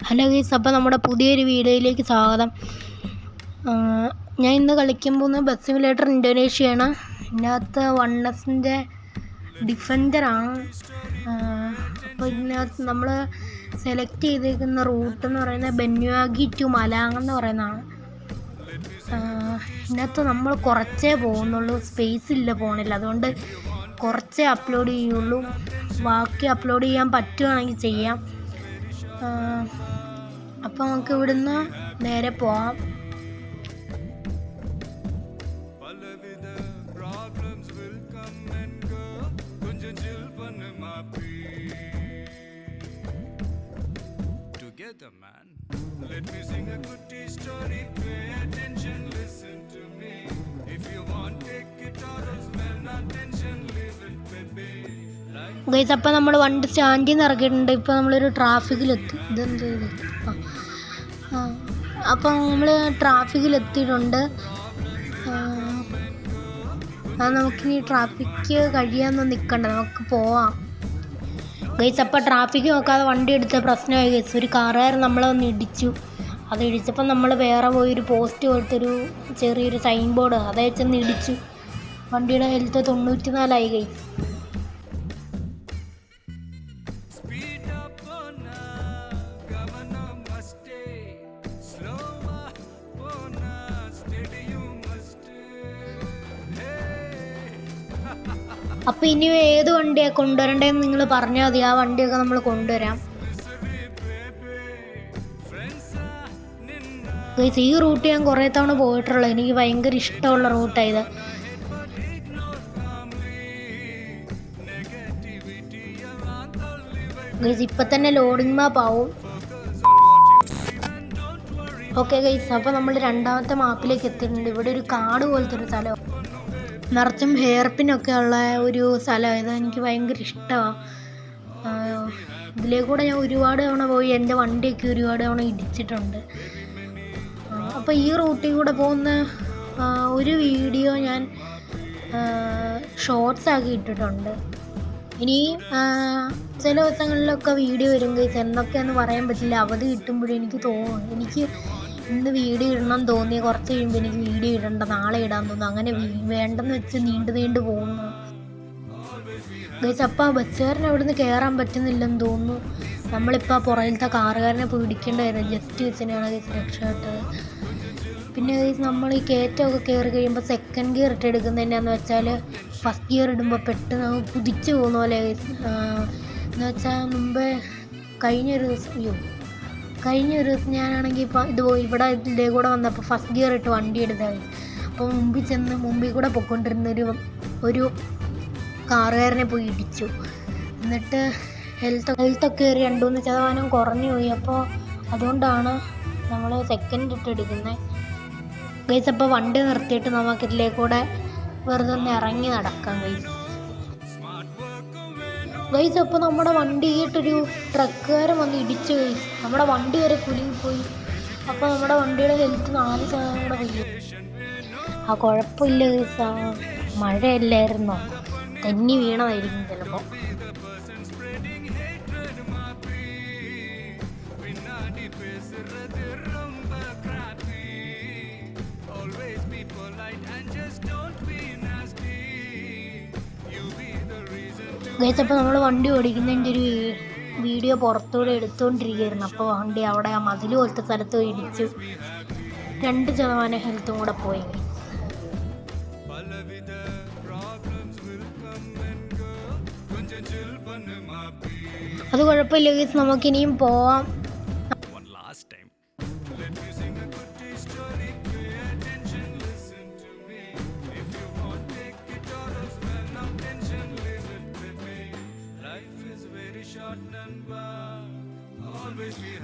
Hello guys, അപ്പോൾ നമ്മുടെ പുതിയൊരു വീഡിയോയിലേക്ക് സ്വാഗതം. ഞാൻ ഇന്ന് കളിക്കാൻ പോകുന്ന ബസ് സിമുലേറ്റർ ഇന്തോനേഷ്യയാണ്. ഇതിനകത്ത് 1S ഡിഫൻഡറാണ്. അപ്പോൾ ഇതിനകത്ത് നമ്മൾ സെലക്ട് ചെയ്തേക്കുന്ന റൂട്ട് എന്ന് പറയുന്നത് ബെന്വാഗി ടു മലാങ് എന്ന് പറയുന്നതാണ്. ഇതിനകത്ത് നമ്മൾ കുറച്ചേ പോകുന്നുള്ളൂ, സ്പേസ് ഇല്ല ഫോണിൽ, അതുകൊണ്ട് കുറച്ചേ അപ്ലോഡ് ചെയ്യുള്ളൂ. ബാക്കി അപ്ലോഡ് ചെയ്യാൻ പറ്റുകയാണെങ്കിൽ ചെയ്യാം. അപ്പോൾ നമുക്ക് ഇവിടുന്ന് നേരെ പോവാം. Let me sing a good story, pay attention, listen to me. If you want, take it or else, well, not tension, leave it, baby. Guys, അപ്പോൾ നമ്മൾ വണ്ടി സ്റ്റാൻഡിൽ നിന്ന് ഇറക്കിയിട്ടുണ്ട്. ഇപ്പോൾ നമ്മളൊരു ട്രാഫിക്കിലെത്തി. ഇതെന്ത് അപ്പോൾ നമ്മൾ ട്രാഫിക്കിലെത്തിയിട്ടുണ്ട്. നമുക്കിനി ട്രാഫിക്ക് കഴിയാനൊന്നും നിൽക്കണ്ട, നമുക്ക് പോവാം. ഗൈസ്, അപ്പോൾ ട്രാഫിക്ക് നോക്കാതെ വണ്ടി എടുത്ത പ്രശ്നമായി ഗൈസ്. ഒരു കാറുകാരൻ നമ്മളെ ഒന്ന് ഇടിച്ചു. അത് ഇടിച്ചപ്പോൾ നമ്മൾ വേറെ പോയൊരു പോസ്റ്റ് പോലത്തൊരു ചെറിയൊരു സൈൻ ബോർഡ് അതേ വെച്ചൊന്ന് ഇടിച്ചു. വണ്ടിയുടെ ഹെൽത്ത് 94 ഗൈസ്. അപ്പോൾ ഇനി ഏത് വണ്ടിയാണ് കൊണ്ടുവരേണ്ടതെന്ന് നിങ്ങൾ പറഞ്ഞാൽ മതി, ആ വണ്ടിയൊക്കെ നമ്മൾ കൊണ്ടുവരാം. ഈ റൂട്ട് ഞാൻ കുറേ തവണ പോയിട്ടുള്ളത്, എനിക്ക് ഭയങ്കര ഇഷ്ടമുള്ള റൂട്ടായത്. ഗൈസ്, ഇപ്പം തന്നെ ലോഡിങ് മാപ്പ് ആവും. ഓക്കെ ഗൈസ്, അപ്പോൾ നമ്മൾ രണ്ടാമത്തെ മാപ്പിലേക്ക് എത്തിയിട്ടുണ്ട്. ഇവിടെ ഒരു കാട് പോലത്തെ ഒരു സ്ഥലം, നിറച്ചും ഹെയർ പിന്നൊക്കെ ഉള്ള ഒരു സ്ഥലം. ഇത് എനിക്ക് ഭയങ്കര ഇഷ്ടമാണ്. ഇതിലേക്കൂടെ ഞാൻ ഒരുപാട് തവണ പോയി, എൻ്റെ വണ്ടിയൊക്കെ ഒരുപാട് തവണ ഇടിച്ചിട്ടുണ്ട്. അപ്പോൾ ഈ റൂട്ടിൽ കൂടെ പോകുന്ന ഒരു വീഡിയോ ഞാൻ ഷോർട്സ് ആക്കി ഇട്ടിട്ടുണ്ട്. ഇനി ചില ദിവസങ്ങളിലൊക്കെ വീഡിയോ വരും ഗൈസ്, എന്തൊക്കെയാണെന്ന് പറയാൻ പറ്റില്ല. അവധി കിട്ടുമ്പോഴും എനിക്ക് തോന്നും, എനിക്ക് ഇന്ന് വീഡിയോ ഇടണം തോന്നി, കുറച്ച് കഴിയുമ്പോൾ എനിക്ക് വീഡിയോ ഇടണ്ട, നാളെ ഇടാൻ തോന്നുന്നു. അങ്ങനെ വേണ്ടെന്ന് വെച്ച് നീണ്ടു പോകുന്നു ഗൈസ്. അപ്പോൾ ആ ബസ്സുകാരനെ അവിടെ നിന്ന് കയറാൻ പറ്റുന്നില്ലെന്ന് തോന്നുന്നു. നമ്മളിപ്പോൾ ആ പുറകിലത്തെ കാറുകാരനെ പോയി ഇടിക്കേണ്ടായിരുന്നു, ജസ്റ്റ് വെച്ചിനാണ് ഗൈസ് രക്ഷപ്പെട്ടത്. പിന്നെ ഗൈസ്, നമ്മൾ ഈ കയറ്റമൊക്കെ കയറി കഴിയുമ്പോൾ സെക്കൻഡ് ഗിയർ ഇട്ട് എടുക്കുന്നതിനാന്ന് വെച്ചാൽ ഫസ്റ്റ് ഗിയർ ഇടുമ്പോൾ പെട്ടെന്ന് കുതിച്ച് പോകുന്ന പോലെ ഗൈസ്. എന്ന് വെച്ചാൽ മുമ്പേ കഴിഞ്ഞൊരു ദിവസം ഞാനാണെങ്കിൽ ഇപ്പോൾ ഇവിടെ ഇതിൻ്റെ കൂടെ വന്നപ്പോൾ ഫസ്റ്റ് ഗിയർ ഇട്ട് വണ്ടി എടുത്താൽ, അപ്പോൾ മുമ്പിൽ കൂടെ പൊയ്ക്കൊണ്ടിരുന്നൊരു കാറുകാരനെ പോയി ഇടിച്ചു. എന്നിട്ട് ഹെൽത്തൊക്കെ ഒരു 2-3% കുറഞ്ഞു പോയി. അപ്പോൾ അതുകൊണ്ടാണ് നമ്മൾ സെക്കൻഡ് ഇട്ട് എടുക്കുന്നത് ഗൈസ്. അപ്പോൾ വണ്ടി നിർത്തിയിട്ട് നമുക്കിതിലേക്കൂടെ വെറുതെ ഒന്ന് ഇറങ്ങി നടക്കാം ഗൈസ്. ഗൈസ്, അപ്പോൾ നമ്മുടെ വണ്ടിയിട്ടൊരു ട്രക്കുകാരൻ വന്ന് ഇടിച്ചു ഗൈസ്. നമ്മുടെ വണ്ടി വരെ കുലുങ്ങിപ്പോയി. അപ്പോൾ നമ്മുടെ വണ്ടിയുടെ ഹെൽത്ത് 4% കൂടെ പോയി. കുഴപ്പമില്ല ഗൈസ്, മഴയല്ലായിരുന്നോ, തെന്നി വീണതായിരിക്കും ചിലപ്പോൾ. ഗൈസ്, അപ്പോൾ നമ്മൾ വണ്ടി ഓടിക്കുന്നതിൻ്റെ ഒരു വീഡിയോ പുറത്തൂടെ എടുത്തുകൊണ്ടിരിക്കുകയായിരുന്നു. അപ്പോൾ വണ്ടി അവിടെ ആ മതിൽ പോലത്തെ സ്ഥലത്ത് പോയി ഇടിച്ചു. 2% ഹെൽത്തും കൂടെ പോയി. അത് കുഴപ്പമില്ല ഗൈസ്, നമുക്കിനിയും പോവാം.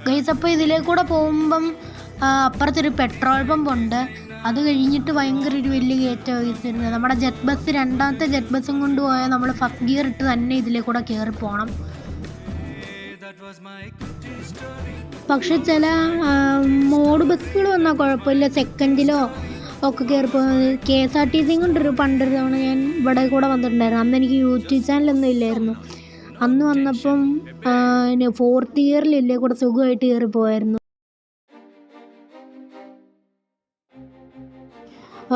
ഗൈസ്, അപ്പോൾ ഇതിലേക്കൂടെ പോകുമ്പം അപ്പുറത്തൊരു പെട്രോൾ പമ്പ് ഉണ്ട്. അത് കഴിഞ്ഞിട്ട് ഭയങ്കര ഒരു വലിയ കയറ്റം ഗൈസ് വരുന്നത്. നമ്മുടെ രണ്ടാമത്തെ ജെറ്റ് ബസ്സും കൊണ്ടുപോയാൽ നമ്മൾ ഫസ്റ്റ് ഗിയർ ഇട്ട് തന്നെ ഇതിലേക്കൂടെ കയറി പോകണം. പക്ഷെ ചില മോഡ് ബസ്സുകൾ വന്നാൽ കുഴപ്പമില്ല, സെക്കൻഡിലോ ഒക്കെ കയറി പോകുന്നത്. KSRTC കൊണ്ടൊരു പണ്ടൊരു തവണ ഞാൻ ഇവിടെ കൂടെ വന്നിട്ടുണ്ടായിരുന്നു. അന്ന് എനിക്ക് യൂട്യൂബ് ചാനലൊന്നും ഇല്ലായിരുന്നു. അന്ന് വന്നപ്പം 4th ഇയറിലില്ലേ കൂടെ സുഖമായിട്ട് കയറി പോയായിരുന്നു.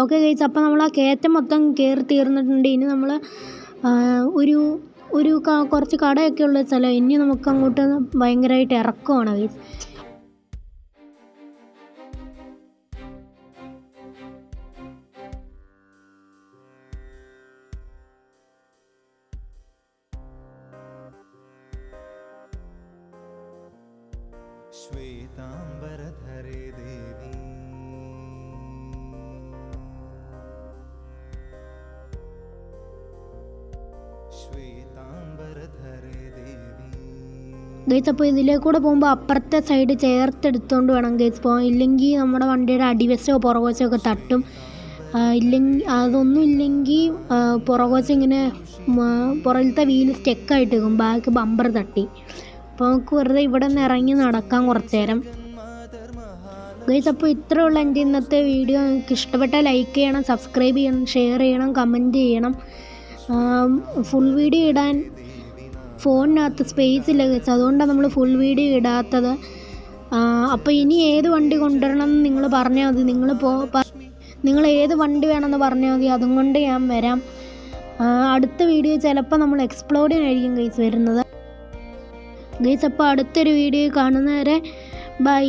ഓക്കെ ഗൈസ്, അപ്പോൾ നമ്മൾ ആ കയറ്റം മൊത്തം കയറി തീർന്നിട്ടുണ്ട്. ഇനി നമ്മൾ ഒരു കുറച്ച് കടയൊക്കെ ഉള്ള സ്ഥലം. ഇനി നമുക്ക് അങ്ങോട്ട് ഭയങ്കരമായിട്ട് ഇറക്കമാണ് ഗൈസ്. ശ്വേതാംബരധരേ ദേവി ശ്വേതാംബരധരേ ദേവി. ഗൈസ്, അപ്പോൾ ഇതിലേക്കൂടെ പോകുമ്പോൾ അപ്പുറത്തെ സൈഡ് ചേർത്തെടുത്തുകൊണ്ട് വേണം ഗൈസ് പോകാൻ. ഇല്ലെങ്കിൽ നമ്മുടെ വണ്ടിയുടെ അടിവശമോ പുറകുവശമോ ഒക്കെ തട്ടും. ഇല്ലെങ്കിൽ അതൊന്നും ഇല്ലെങ്കിൽ പുറകുവശം ഇങ്ങനെ പുറകിലത്തെ വീല് സ്റ്റെക്കായിട്ട് നിൽക്കും, ബാക്ക് ബമ്പർ തട്ടി. അപ്പോൾ നമുക്ക് വെറുതെ ഇവിടെ നിന്ന് ഇറങ്ങി നടക്കാം കുറച്ച് നേരം. ഗൈസ്, അപ്പോൾ ഇത്രയുള്ള എൻ്റെ ഇന്നത്തെ വീഡിയോ. നിങ്ങൾക്ക് ഇഷ്ടപ്പെട്ടാൽ ലൈക്ക് ചെയ്യണം, സബ്സ്ക്രൈബ് ചെയ്യണം, ഷെയർ ചെയ്യണം, കമൻറ്റ് ചെയ്യണം. ഫുൾ വീഡിയോ ഇടാൻ ഫോണിനകത്ത് സ്പേസ് ഇല്ല ഗൈസ്, അതുകൊണ്ടാണ് നമ്മൾ ഫുൾ വീഡിയോ ഇടാത്തത്. അപ്പോൾ ഇനി ഏത് വണ്ടി കൊണ്ടുവരണം എന്ന് നിങ്ങൾ പറഞ്ഞാൽ മതി. നിങ്ങൾ ഏത് വണ്ടി വേണമെന്ന് പറഞ്ഞാൽ മതി, അതും കൊണ്ട് ഞാൻ വരാം. അടുത്ത വീഡിയോ ചിലപ്പോൾ നമ്മൾ എക്സ്പ്ലോഡിനായിരിക്കും ഗൈസ് വരുന്നത്. ഗൈസ്, അപ്പോൾ അടുത്തൊരു വീഡിയോ കാണുന്നവരെ ബൈ.